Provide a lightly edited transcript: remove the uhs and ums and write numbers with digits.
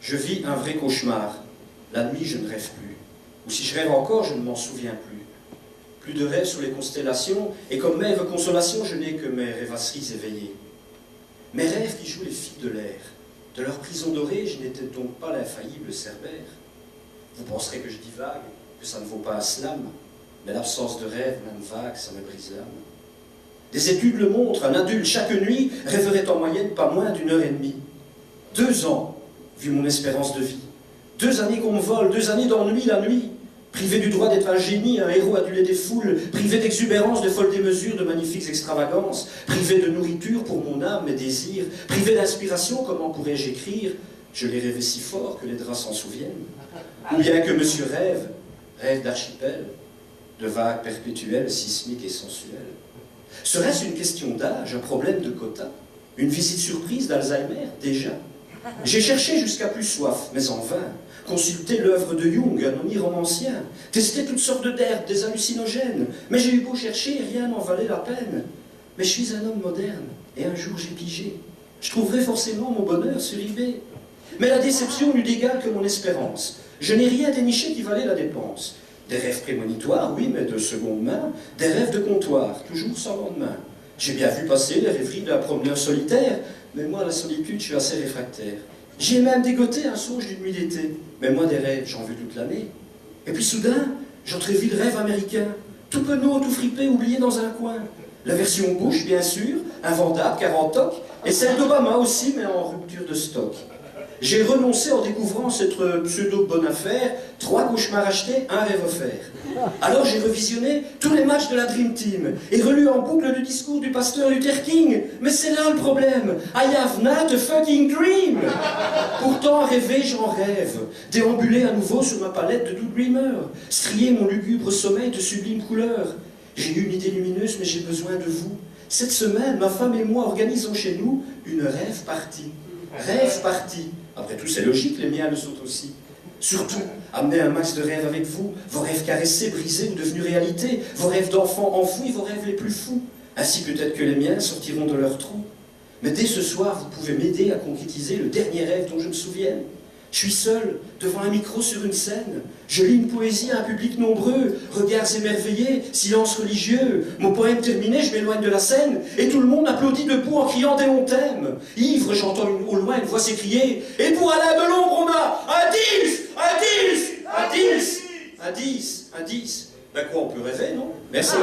Je vis un vrai cauchemar. La nuit, je ne rêve plus. Ou si je rêve encore, je ne m'en souviens plus. Plus de rêves sur les constellations, et comme mère consolation, je n'ai que mes rêvasseries éveillées. Mes rêves qui jouent les filles de l'air. De leur prison dorée, je n'étais donc pas l'infaillible Cerbère. Vous penserez que je divague, que ça ne vaut pas un slam, mais l'absence de rêve, même vague, ça me brise l'âme. Des études le montrent, un adulte chaque nuit rêverait en moyenne pas moins d'1h30. 2 ans, vu mon espérance de vie. 2 années qu'on me vole, 2 années d'ennui la nuit. Privé du droit d'être un génie, un héros adulé des foules, privé d'exubérance, de folles démesures, de magnifiques extravagances, privé de nourriture pour mon âme, mes désirs, privé d'inspiration, comment pourrais-je écrire? Je l'ai rêvé si fort que les draps s'en souviennent. Ou bien que monsieur rêve d'archipel, de vagues perpétuelles, sismiques et sensuelles. Serait-ce une question d'âge, un problème de quota? Une visite surprise d'Alzheimer, déjà? J'ai cherché jusqu'à plus soif, mais en vain. Consulté l'œuvre de Jung, un omniromancien. Testé toutes sortes d'herbes, des hallucinogènes. Mais j'ai eu beau chercher, rien n'en valait la peine. Mais je suis un homme moderne, et un jour j'ai pigé. Je trouverai forcément mon bonheur sur eBay. Mais la déception n'eut d'égal que mon espérance. Je n'ai rien déniché qui valait la dépense. Des rêves prémonitoires, oui, mais de seconde main. Des rêves de comptoir, toujours sans lendemain. J'ai bien vu passer les rêveries d'un promeneur solitaire, mais moi, à la solitude, je suis assez réfractaire. J'ai même dégoté un songe d'une nuit d'été, mais moi, des rêves, j'en veux toute l'année. Et puis soudain, j'entrevis le rêve américain, tout penaud, tout fripé, oublié dans un coin. La version Bush, bien sûr, invendable, 40 tocs, et celle d'Obama aussi, mais en rupture de stock. J'ai renoncé en découvrant cette pseudo-bonne affaire, 3 cauchemars achetés, 1 rêve offert. Alors j'ai revisionné tous les matchs de la Dream Team et relu en boucle le discours du pasteur Luther King. Mais c'est là le problème. I have not a fucking dream. Pourtant, à rêver, j'en rêve. Déambuler à nouveau sur ma palette de doux dreamer. Strier mon lugubre sommeil de sublimes couleurs. J'ai eu une idée lumineuse, mais j'ai besoin de vous. Cette semaine, ma femme et moi organisons chez nous une rêve party. Rêve party. Après tout, c'est logique, les miens le sont aussi. Surtout, amenez un max de rêves avec vous, vos rêves caressés, brisés ou devenus réalité, vos rêves d'enfants enfouis, vos rêves les plus fous. Ainsi peut-être que les miens sortiront de leur trou. Mais dès ce soir, vous pouvez m'aider à concrétiser le dernier rêve dont je me souvienne. Je suis seul, devant un micro sur une scène. Je lis une poésie à un public nombreux, regards émerveillés, silence religieux. Mon poème terminé, je m'éloigne de la scène, et tout le monde applaudit debout en criant des on t'aime. Ivre, j'entends au loin une voix s'écrier. Et pour Alain Delombre, on a un 10, un 10, un 10, un 10, un 10. Ben quoi, on peut rêver, non? Merci.